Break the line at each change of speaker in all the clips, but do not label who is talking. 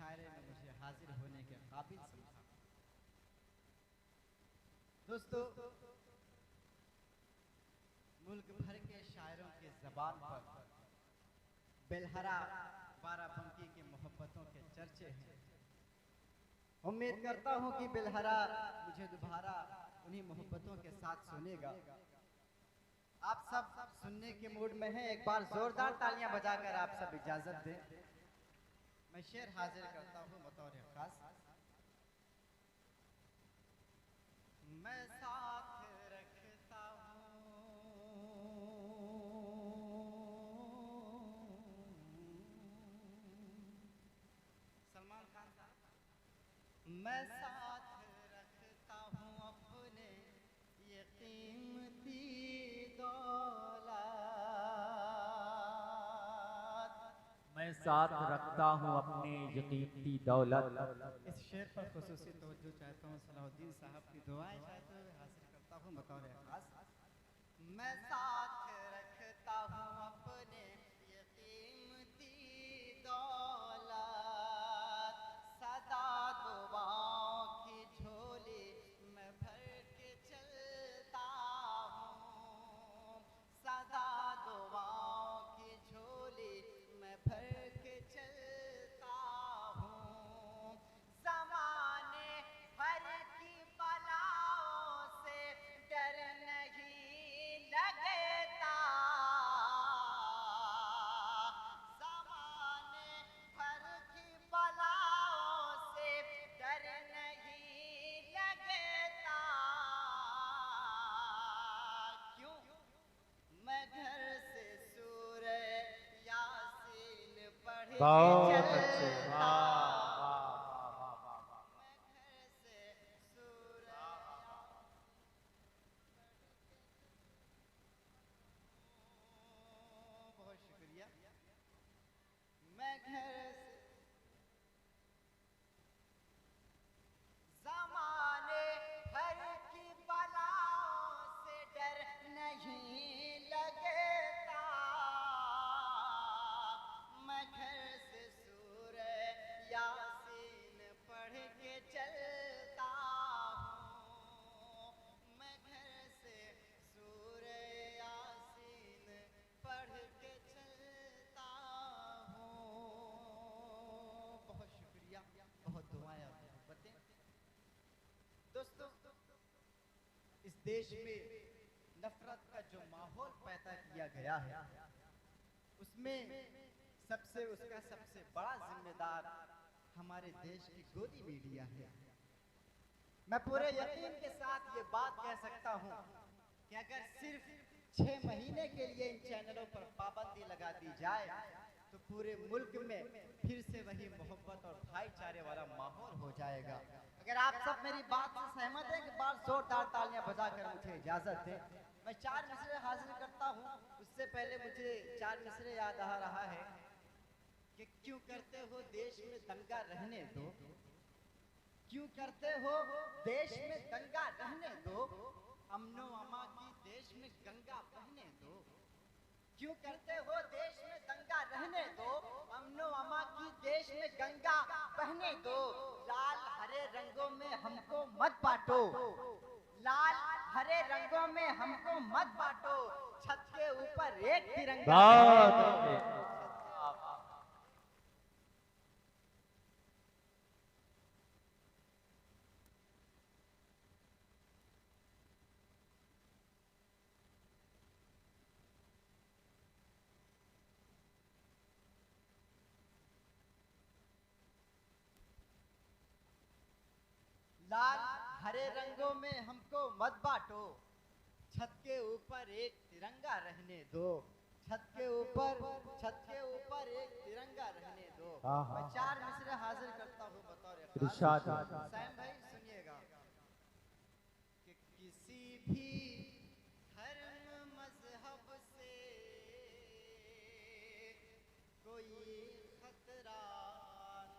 मुशायरे में मुझे हाजिर होने के काबिल समझा। दोस्तों, मुल्क भर के शायरों के ज़बान पर बेलहरा बाराबंकी की मोहब्बतों के चर्चे हैं। उम्मीद करता हूँ कि बेलहरा मुझे दोबारा उन्हीं मोहब्बतों के साथ सुनेगा। आप सब सुनने के मूड में हैं? एक बार जोरदार तालियां बजाकर आप सब इजाजत दें। मैं शेर हाजिर करता हूँ बतौर खास। मैं साथ रखता हूँ सलमान खान साहब, मैं साथ रखता हूँ अपने ये कीमती
मैं साथ रखता हूँ अपने ये कीमती दौलत।
इस शेर पर खुसूसी तवज्जो चाहता हूँ, सलाहुद्दीन साहब की दुआएं चाहते हुए हासिल करता हूँ बतौर खास। मैं साथ रखता हूँ अपने ये कीमती दौलत, सदा दुआओं की झोली मैं भर के चलता हूँ, सदा दुआओं की झोली मैं भर के चलता हूँ। ज़माने भर की बलाओं से डर नहीं लगता, ज़माने भर की बलाओं से डर नहीं लगता। क्यों? मैं घर से सूरे यासीन पढ़ के
बहुत अच्छे,
चलता,
वाह वाह वाह वाह वाह।
मैं घर से सूरे बहुत शुक्रिया। मैं घर से ज़माने भर की बलाओं से डर नहीं लगता, मैं घर से सूरे यासीन पढ़ के चलता हूँ, मैं घर से सूरे यासीन पढ़ के चलता हूँ। बहुत शुक्रिया, बहुत दुआएं और मोहब्बतें। दोस्तों, इस देश में नफरत का जो माहौल पैदा किया गया है, उसमें उसका सबसे बड़ा जिम्मेदार हमारे देश की गोदी मीडिया है। मैं पूरे यकीन के साथ ये बात कह सकता हूँ कि अगर सिर्फ 6 महीने के लिए इन चैनलों पर पाबंदी लगा दी जाए तो पूरे मुल्क में फिर से वही मोहब्बत और भाईचारे वाला माहौल हो जाएगा। अगर आप सब मेरी बात से सहमत हैं, एक बार जोरदार तालियां बजाकर मुझे इजाजत दें। मैं 4 मिसरे हाजिर करता हूँ। उससे पहले मुझे 4 मिसरे याद आ रहा है कि क्यों करते हो देश में दंगा रहने दो, क्यों करते हो देश में दंगा रहने दो, अमनो अमा की देश में गंगा बहने दो, क्यों करते हो देश में दंगा रहने दो, अमनो अमा की देश में गंगा बहने दो। लाल हरे रंगों में हमको मत बांटो, लाल हरे रंगों में हमको मत बांटो, छत के ऊपर एक तिरंगा। लाल हरे रंगों में हमको मत बांटो, छत के ऊपर एक तिरंगा रहने दो, छत के ऊपर एक तिरंगा रहने दो। मैं 4 मिसरे हाजिर करता हूँ बतौर
इरशाद।
सैम भाई सुनिएगा कि किसी भी धर्म मजहब से कोई खतरा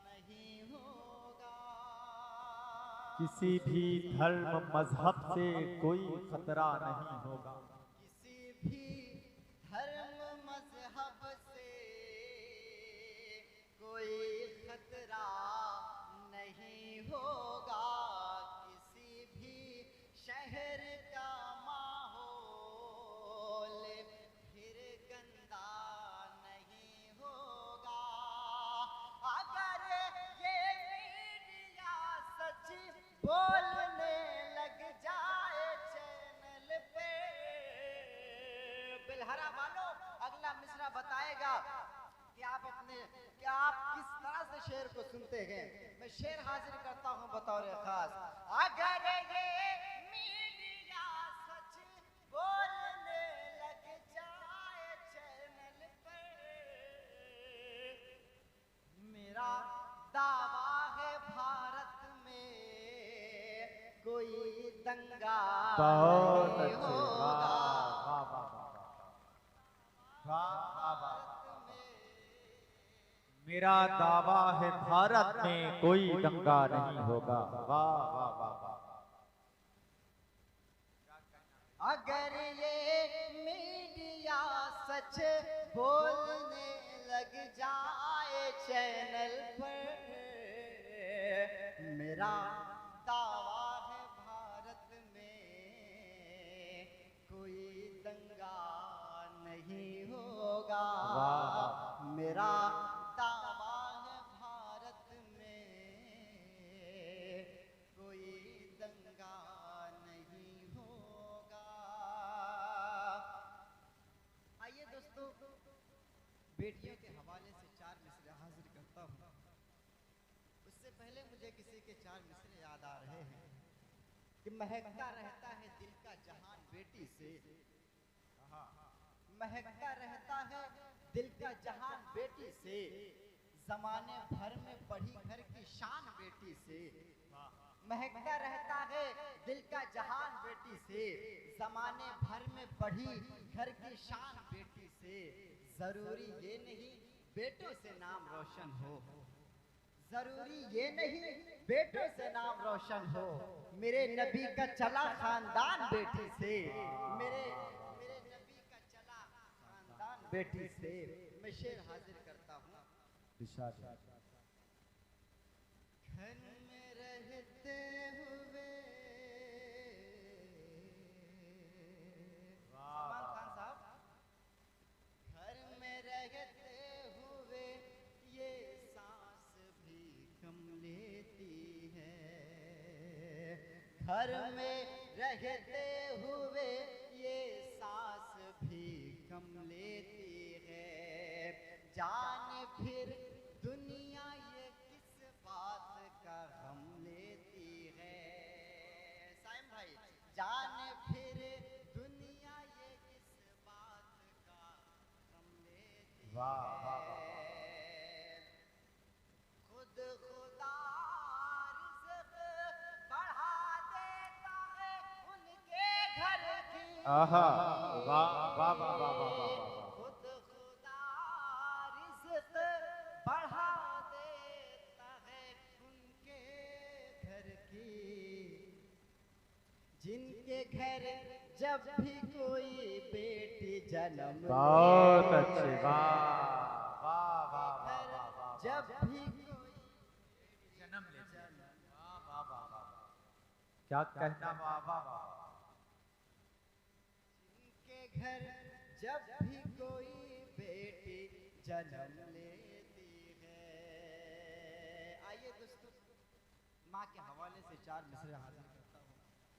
नहीं होगा,
किसी भी धर्म मजहब से कोई खतरा नहीं होगा,
किसी भी धर्म मजहब से कोई खतरा शेर को सुनते हैं। मैं शेर हाजिर करता हूँ बतौर खास। अगर ये मीडिया सच बोलने लग जाए चैनल पर, मेरा दावा है भारत में कोई दंगा
बहुत
नहीं
अच्छे,
होगा।
वाह वाह वाह वाह वाह वाह। मेरा दावा है भारत में कोई दंगा नहीं होगा, वाह वाह वाह वाह।
अगर ये मीडिया सच बोलने लग जाए चैनल पर, मेरा दावा है भारत में कोई दंगा नहीं होगा। मेरा दावा है भारत में कोई दंगा नहीं होगा। आइए दोस्तों, बेटियों के हवाले से 4 मिसरे हाजिर करता हूँ। उससे पहले मुझे किसी के 4 मिसरे याद आ रहे हैं कि महकता रहता है दिल का जहान बेटी से, महकता रहता है दिल का जहान बेटी से, जमाने भर में बढ़ी घर की शान बेटी से। महकता रहता है दिल का जहान बेटी से, जमाने भर में बढ़ी घर की शान बेटी से। जरूरी ये नहीं बेटों से नाम रोशन हो, जरूरी ये नहीं बेटों से नाम रोशन हो, मेरे नबी का चला खानदान बेटी से, मेरे नबी का चला खानदान बेटी से। मैं शेर हाजिर करता हूँ।
इरशाद।
घर में रहते हुए, सलमान खान साहब, घर में रहते हुए ये सांस भी कम लेती है, घर में रहते हुए ये सांस भी कम लेती है। जाने फिर दुनिया ये किस बात का गम लेती है। साइम भाई, जाने फिर दुनिया ये किस बात का गम लेती
वाह, वाह, वाह,
है। खुद खुदा रिज़्क़ बढ़ा देता है उनके घर की।
आहा, वाह वाह वाह वाह वाह वाह।
खुद खुदा रिज़्क़ बढ़ा देता है उनके घर की, जिनके घर जब भी कोई बेटी जन्म
बहुत अच्छे, वाह वाह वाह वाह वाह।
जब भी कोई
जन्म ले, वाह वाह वाह वाह। क्या कहना, वाह वाह वाह।
जिनके घर जब भी कोई बेटी जन्म लेती है। आइए दोस्तों, माँ के हवाले से 4 मिसरे हाजिर करता हूँ।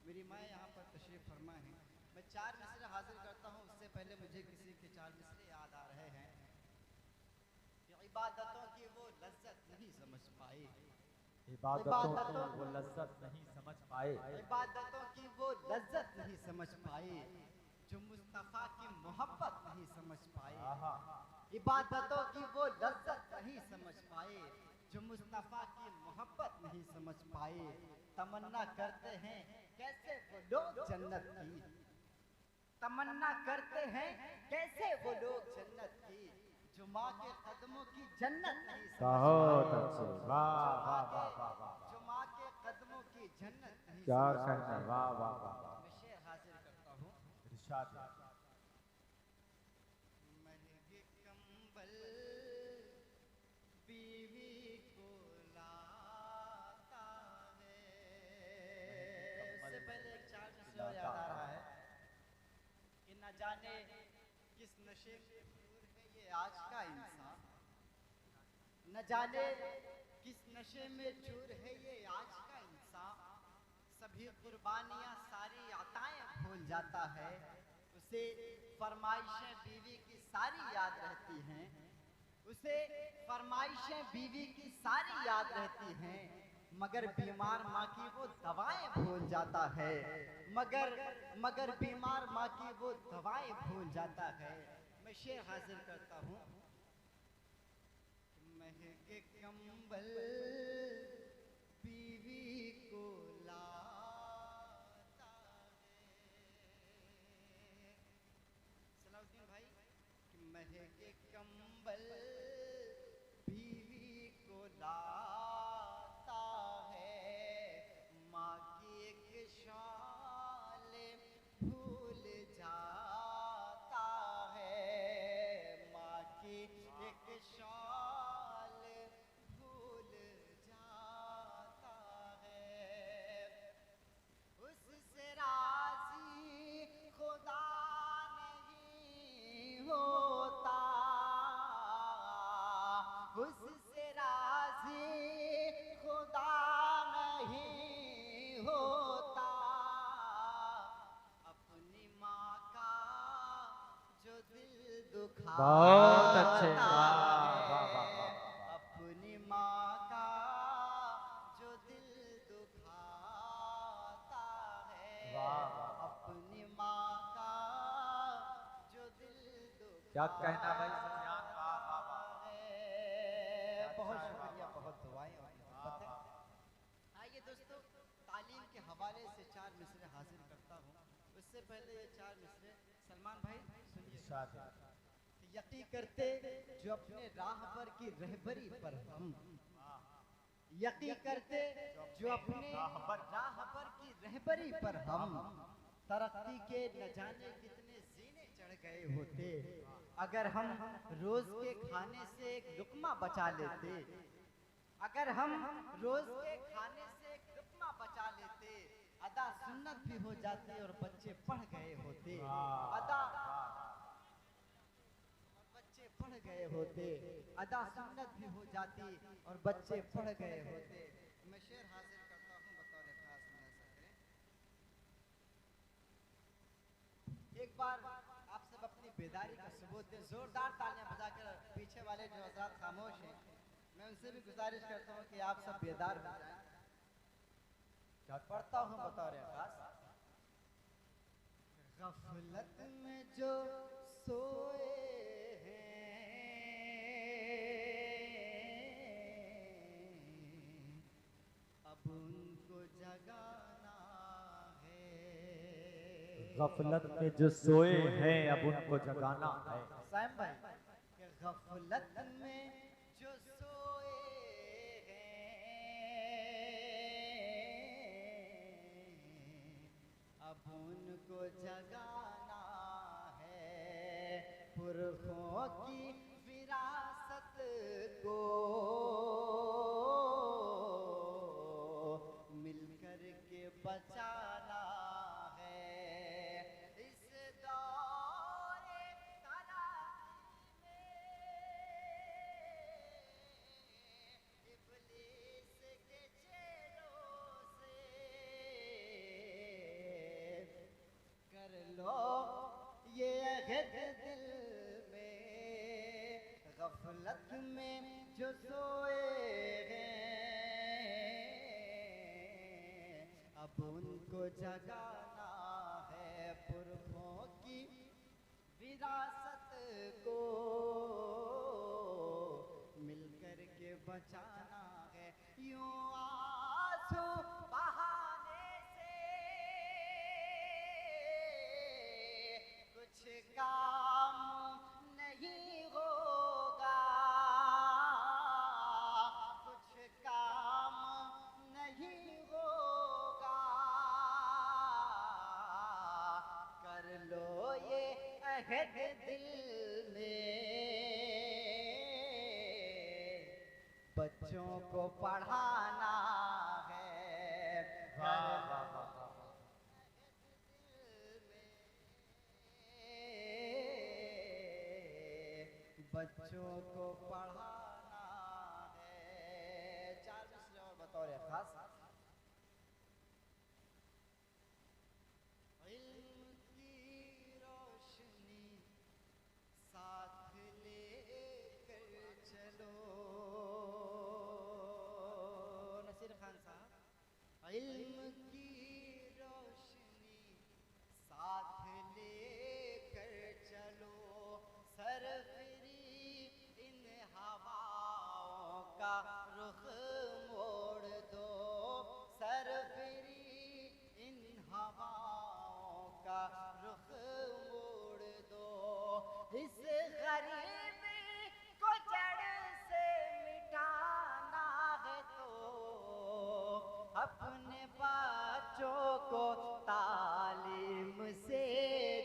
मेरी माँ यहाँ पर तशरीफ फरमा है। मैं 4 मिसरे हाजिर करता हूँ, उससे पहले मुझे किसी के 4 मिसरे याद आ रहे हैं कि इबादतों की वो लज्जत नहीं समझ पाए,
इबादतों की वो लज्जत नहीं समझ पाए,
इबादतों की वो लज्जत नहीं समझ पाए, जो मुस्तफ़ा की मोहब्बत नहीं समझ पाए।
आहा,
इबादतों की वो लज्जत नहीं समझ पाए, जो मुस्तफ़ा की मोहब्बत नहीं समझ पाए। तमन्ना करते हैं कैसे वो लोग जन्नत की, तमन्ना करते हैं कैसे वो लोग जन्नत की, जो माँ के कदमों की जन्नत नहीं समझ
बहुत
पाए।
अच्छे, वाह वाह वाह वाह वाह।
जो माँ के कदमों की जन्नत नहीं
क्या
समझ
कहना,
पाए।
वाह वाह वाह वाह।
मैं शेर हाजिर करता हूँ।
इरशाद।
महंगे कंबल बीवी को लाता है। उससे पहले एक 4 मिसरा याद आ रहा है कि न जाने किस नशे में चूर है ये आज का इंसान, न जाने किस नशे में चूर है ये आज का इंसान। सभी कुर्बानियाँ सारी अताएं भूल जाता है, उसे फरमाइशें बीवी की सारी याद रहती हैं, उसे फरमाइशें बीवी की सारी याद रहती हैं, मगर बीमार माँ की वो दवाएं भूल जाता है। मगर बीमार माँ की वो दवाएं भूल जाता है। मैं शेर हाजिर करता हूँ। महके कंबल बीवी को लाता है। सलाउद्दीन भाई, कि महके कंबल बीवी को लाता है, माँ की एक शाल भूल जाता है, माँ की एक शाल भूल जाता है। उससे राजी खुदा नहीं होता, उससे राजी खुदा नहीं होता। अपनी माँ का जो दिल दुखाता
बहुत अच्छे,
है,
वाह वाह वाह वाह।
अपनी माँ का जो दिल दुखाता है,
वाह, वाह।
अपनी माँ का जो दिल दुखाता
क्या कहना भाई सफियान, वाह वाह वाह।
है। बहुत
अच्छा है,
शुक्रिया,
वाह, वाह।
बहुत दुआएं और मोहब्बत है। आइए दोस्तों, तालीम के हवाले से 4 मिसरे हाजिर करता हूँ। उससे पहले ये 4 मिसरे सलमान भाई सुनिए।
इरशाद है।
यकीन करते जो अपने राहबर की रहबरी पर हम, यकीन करते जो अपने राहबर की रहबरी पर हम, तरक्की के न जाने कितने जीने चढ़ गए होते। अगर हम रोज के खाने से एक लुकमा बचा लेते, अगर हम रोज के खाने से एक लुकमा बचा लेते, अदा सुन्नत भी हो जाती और बच्चे पढ़ गए होते। अदा बच्चे पढ़ गए होते, अदा सुन्नत भी हो जाती और बच्चे पढ़ गए होते। मैं शेर हाजिर करता हूँ बतौर खास मुनासा करें। एक बार आप सब अपनी बेदारी का सबूत दें, जोरदार तालियां बजाकर। पीछे वाले जो हज़रात खामोश हैं, मैं उनसे भी गुजारिश करता हूँ कि आप सब बेदार हो जाएं। पढ़ता हूँ बतौर खास। गफलत में जो सोए अब उनको जगाना है।
गफलत में जो सोए हैं अब उनको जगाना है।
साइम भाई, कि गफलत में जो सोए हैं अब उनको जगाना है। पुरखों की विरासत को मिलकर के बचाना है। इस दौरे तलाशी में इब्लीस के चेलों से कर लो ये अहद दिल में, गफलत में जो सोए हैं अब उनको जगाना है। पुरखों की विरासत को मिलकर के बचाना है। यूं आंसू बहाने से कुछ काम नहीं होगा, कुछ काम नहीं होगा। कर लो ये अहद दिल में, बच्चों को पढ़ाना है।
वाह वाह वाह वाह।
बच्चों को पढ़ाना है। 4 मिसरे और बतौर खास। इल्म की रोशनी साथ लेकर रुख मोड़ दो, सरफिरी इन हवाओं का रुख मोड़ दो। इस गरीबी को जड़ से मिटाना है तो अपने बच्चों को तालीम से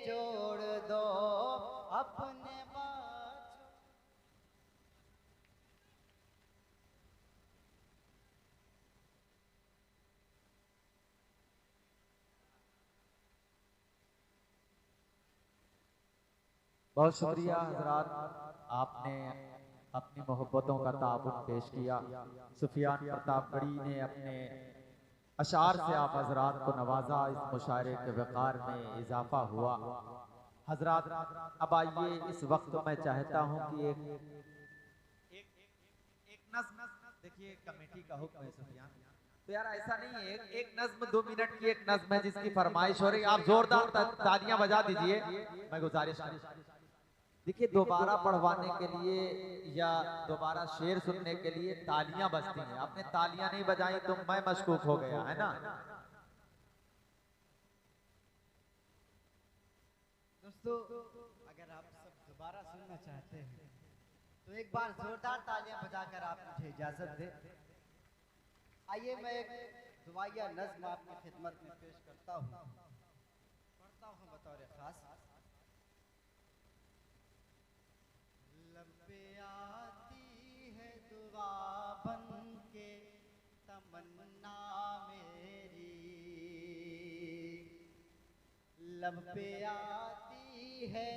जोड़ दो, अपने बच्चों।
बहुत शुक्रिया हजरात, आपने अपनी मोहब्बतों का ताबुन पेश किया। सुफियान प्रतापगढ़ी ने अपने अशार से आप हजरात को नवाजा, इस मुशायरे के वक़ार में इजाफा हुआ। हजरात अब आइए, इस वक्त मैं चाहता हूँ कि एक नज़्म, देखिए कमेटी का हुक्म है सुफियान, तो यार ऐसा नहीं है, एक नज़्म 2 मिनट की एक नज़्म है जिसकी फरमाइश हो रही है, आप जोरदार तालियां बजा दीजिए, मैं गुजारिश करूं। देखिए दोबारा पढ़वाने के लिए या दोबारा शेर सुनने के लिए तालियां बजती हैं, आपने तालियां नहीं बजाई तो मैं मशकूक हो गया, है ना।
दोस्तों अगर आप सब दोबारा सुनना चाहते हैं तो एक बार जोरदार तालियां बजाकर आप मुझे इजाजत दें। आइए मैं एक दुआया नज़्म आपकी खिदमत में पेश करता हूँ, पढ़ता हूँ बतौर खास। लब पे आती है दुआ बन के तमन्ना मेरी, लब पे आती है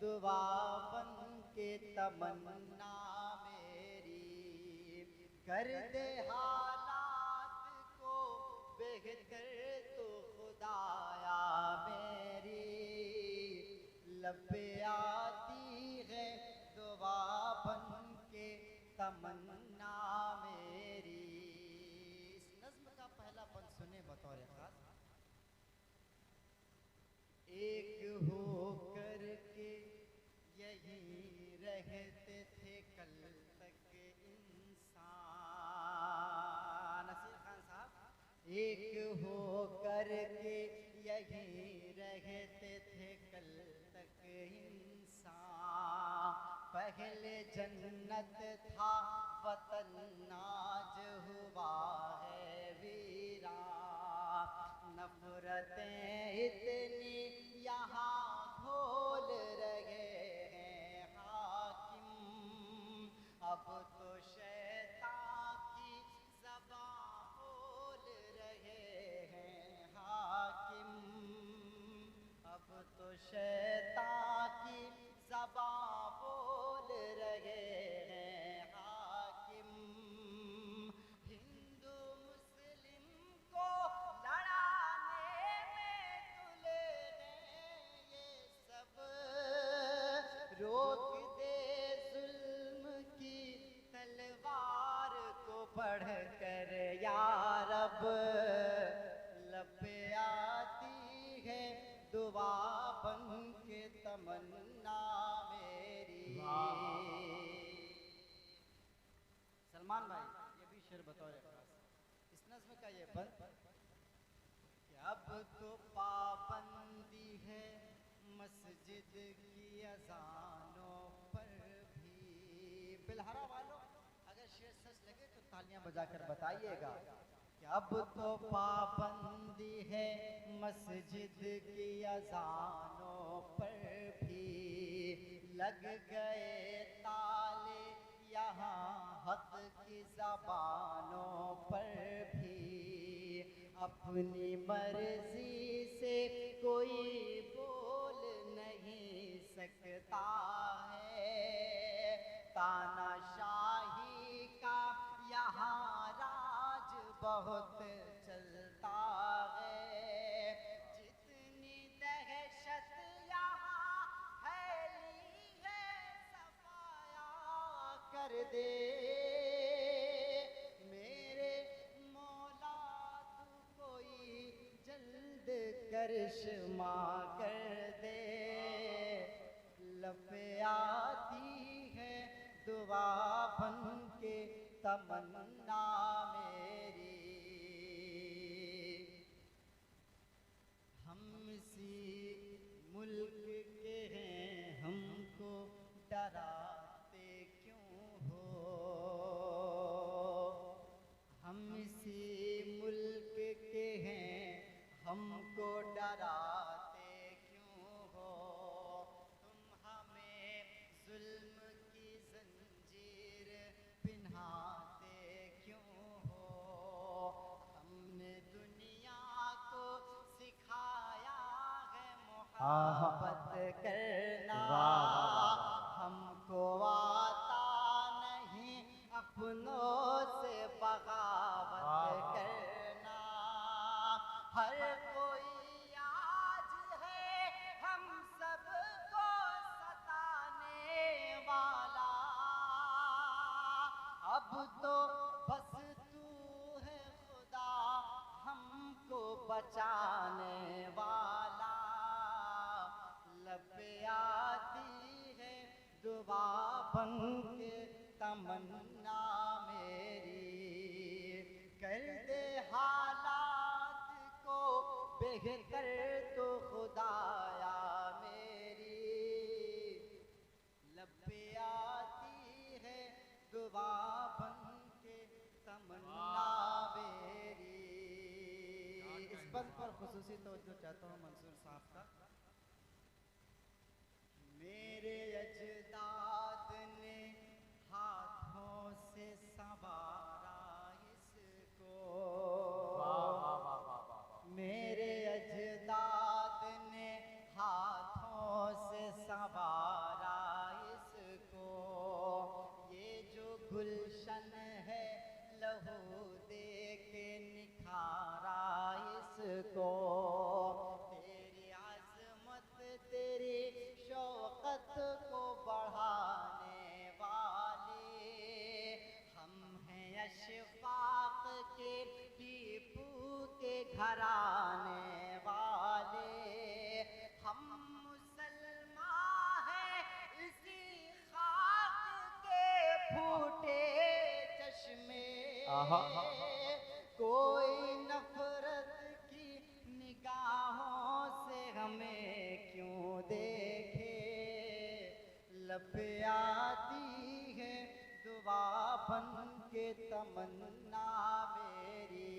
दुआ बन के तमन्ना मेरी, कर दे हालात को बेहतर तो खुदाया मेरी, लब पे आती है दुआ बन के तमन्ना मेरी। इस नज़्म का पहला बंद सुने बतौर खास। एक हो कर के यहीं रहते थे कल तक इंसान, नसीर खान साहब। एक हो कर के यहीं रहते थे कल तक इंसान, पहले जन्नत था वतन आज हुआ है वीरान, नफरतें इतनी यहाँ घोल रहे हैं हाकिम, अब तो शैतान की ज़बान बोल रहे हैं हाकिम, अब तो शैतान की ज़बान बोल रहे हैं हाकिम। हिंदू मुस्लिम को लड़ाने में तुले हैं ये सब, रोक दे जुल्म की तलवार को बढ़ कर या रब, लब पे आती है दुआ बन के तमन्ना मेरी। सलमान भाई ये भी शेर बतौर खास, इस नज़्म का ये बंद कि अब तो पाबंदी है मस्जिद की अजानों पर भी। बिलहरा वालों अगर शेर सच लगे तो तालियां बजाकर बताइएगा कि अब तो पाबंदी है मस्जिद की अजानों पर भी, लग गए ताले यहाँ हक की ज़बानों पर भी, अपनी मर्जी से कोई बोल नहीं सकता है, तानाशाही का यहाँ राज बहुत चलता है, जितनी दहशत यहाँ फैली है सफाया कर दे मेरे मौला, तू कोई जल्द करिश्मा कर दे, लब पे आती है दुआ बन के तमन्ना मेरी। हम इसी मुल्क के हैं, हमको डराते क्यों हो? हम इसी मुल्क के हैं, हमको डराते क्यों हो? तुम हमें जुल्म की जंजीर पिन्हाते क्यों हो? हमने दुनिया को सिखाया है मोहब्बत करना, हमको आता नहीं अपनों से बगावत करना। हर कोई आज है हम सबको सताने वाला, अब तो बस तू है खुदा हमको बचाने वाला। लब पे आती है दुआ बन के तमन्ना मेरी, कर दे हालात को बेहतर तो खुदाया मेरी। लब पे आती है दुआ बन के तमन्ना मेरी। इस बंद पर खुसूसी तवज्जो चाहता हूँ मंसूर साहब का। मेरे अजदाद ने हाथों से संवारा इसको, मेरे अजदाद ने हाथों से संवारा इसको। ये जो गुलशन है लहू दे के निखारा इसको। तेरी अज़मत तेरी शौकत को बढ़ाने वाले हम हैं, अशफाक के टीपू के घराने वाले। हम मुसलमान हैं इसी खाक के फूटे चश्मे। कोई नफरत की निगाहों से हमें क्यों देखे? लब पे आती है दुआ बन के तमन्ना मेरी,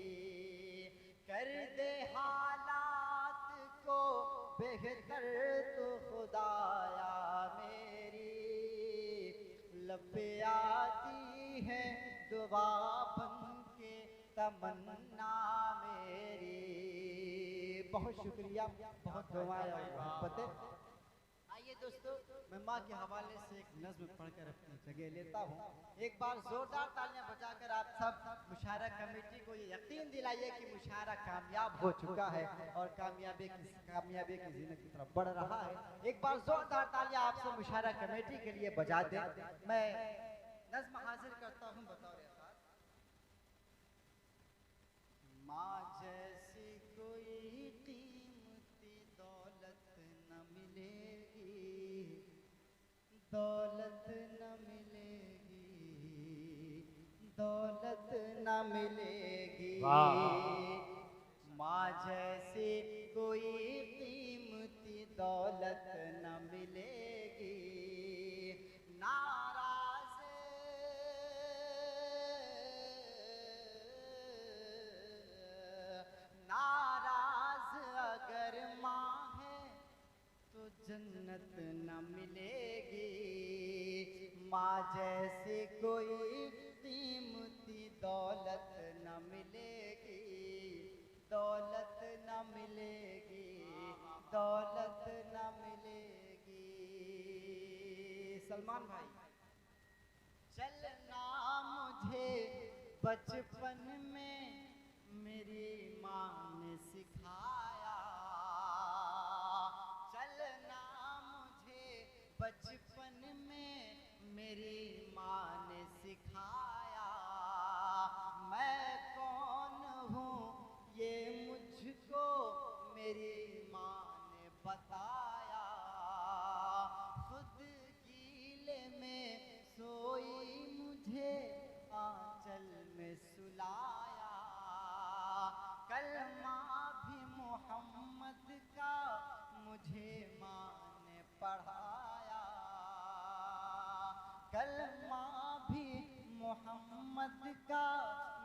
कर दे हालात को बेहतर तो खुदाया मेरी। लब पे आती है दुआ बन के तमन्ना मेरी। बहुत शुक्रिया, बहुत दुआएं और मोहब्बतें। आइए दोस्तों, मैं माँ के हवाले से एक नज़्म पढ़कर अपनी जगह लेता हूँ। एक बार जोरदार तालियां बजाकर आप सब मुशायरा कमेटी को ये यकीन दिलाइए कि मुशायरा कामयाब हो चुका है और कामयाबी की ज़िंदगी की तरफ बढ़ रहा है। एक बार जोरदार तालियां आप सब मुशायरा कमेटी के लिए बजा दें। मैं नज़्म हाजिर करता हूँ बतौर ख़ास। माँ जैसी कोई कीमती दौलत न मिलेगी, दौलत न मिलेगी, दौलत न मिलेगी। माँ जैसी कोई कीमती दौलत न मिलेगी। नाराज अगर माँ है तो जन्नत न मिलेगी। माँ जैसी कोई कीमती दौलत न मिलेगी, दौलत न मिलेगी, दौलत न मिलेगी। सलमान भाई, चलना मुझे बचपन में मेरी माँ ने सिखाया, चलना मुझे बचपन में मेरी माँ ने सिखाया। मैं कौन हूँ ये मुझको मेरी माँ ने बताया। खुद गीले में सोई मुझे आँच सुलाया, कलमा भी मोहम्मद का मुझे माँ ने पढ़ाया, कलमा भी मोहम्मद का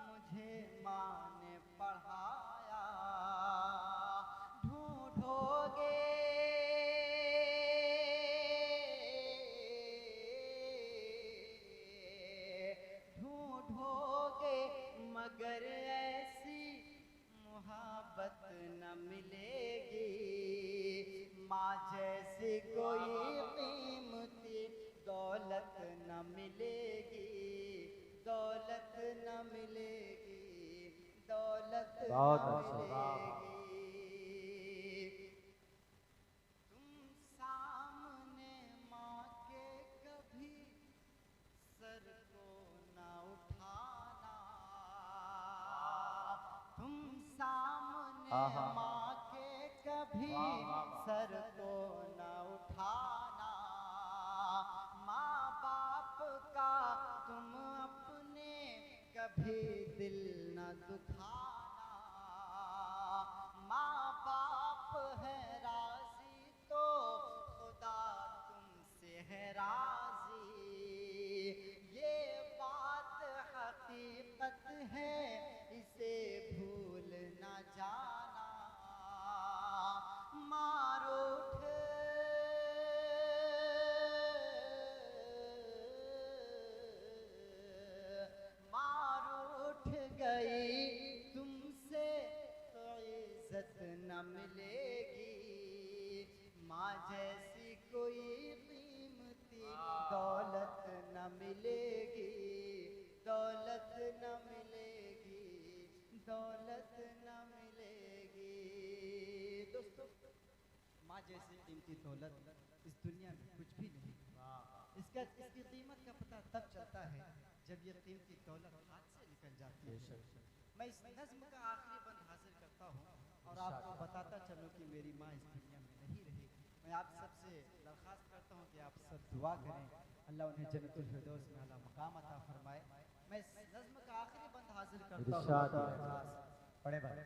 मुझे माँ ने पढ़ाया। ढूंढोगे ढूंढोगे मगर ऐसी मोहब्बत न मिलेगी, माँ जैसी कोई कीमती दौलत न मिलेगी, दौलत न मिलेगी, दौलत न मिलेगी। तुम सामने माँ के कभी सर को न उठाना, तुम सामने माँ के कभी सर को न उठाना, माँ बाप का तुम अपने कभी दिल न दुखाना, माँ बाप है राजी तो खुदा तुमसे है राजी, ये बात हकीकत है इसे भूल न जाना। मारो उठ गई तुमसे तो इज्जत न मिलेगी, माँ जैसी कोई कीमती दौलत न मिलेगी, दौलत न मिलेगी, दौलत न मिलेगी। दोस्तों, माँ जैसी कीमती दौलत इस दुनिया में कुछ भी नहीं। इसकी कीमत का पता तब चलता है जब ये कीमती दौलत हाथ से निकल जाती है। मैं इस नज्म का आखिरी बंद हासिल करता हूँ और आपको बताता चलूँ कि मेरी माँ इस दुनिया में नहीं रही। मैं आप सबसे दरख्वास्त करता हूँ कि आप सब दुआ करें, अल्लाह उन्हें जन्नतुल फिरदौस में आला मकाम अता फरमाए। मैं इस नज्म का आखिरी बंद हासिल करता हूँ। पढ़े भाई।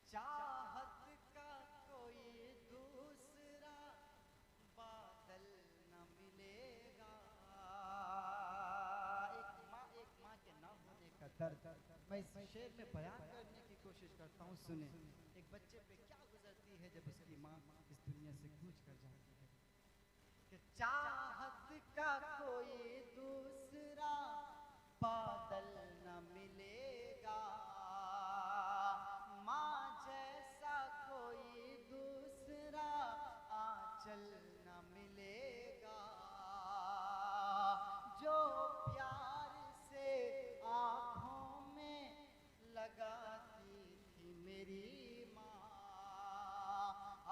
चाहत का कोई दूसरा बादल न मिलेगा, एक माँ के ना होने का दर्द मैं इस शेर में बयान करने की कोशिश करता हूँ। सुने, एक बच्चे पे क्या गुजरती है जब उसकी माँ इस दुनिया से कूच कर जाती है। कि चाहत का कोई दूसरा बादल न मिलेगा, माँ जैसा कोई दूसरा आंचल न मिलेगा, जो प्यार से आँखों में लगाती थी मेरी माँ,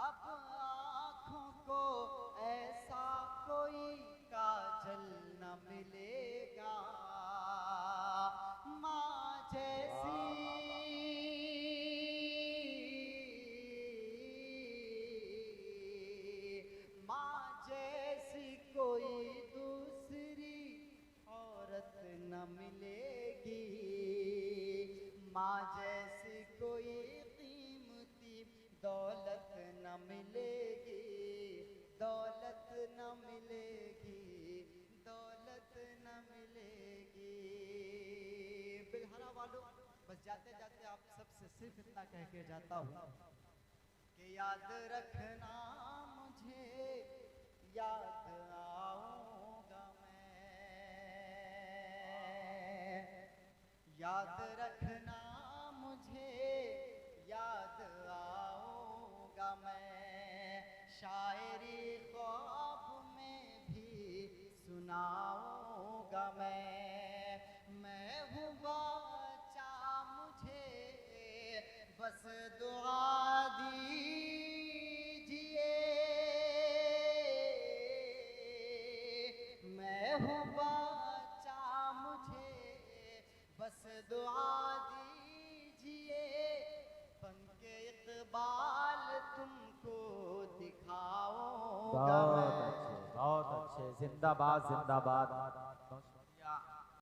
अब आँखों को ऐसा कोई काजल न मिलेगा, माँ जैसी कोई दूसरी औरत न मिलेगी, माँ जैसी कोई कीमती दौलत न मिलेगी, दौलत न मिलेगी, दौलत न मिलेगी। बिलहरा वालों, बस जाते जाते आप सबसे सिर्फ इतना कह के जाता हूँ कि याद रखना मुझे याद आऊंगा मैं, याद रखना मुझे याद आऊंगा मैं, शायरी ख्वाब में भी सुनाऊंगा मैं हूँ बच्चा मुझे बस दुआ दीजिए, मैं हूँ बच्चा मुझे बस दुआ दीजिए, बनके इकबाल तुमको दिखाऊंगा मैं।
बहुत अच्छे, जिंदाबाद जिंदाबाद।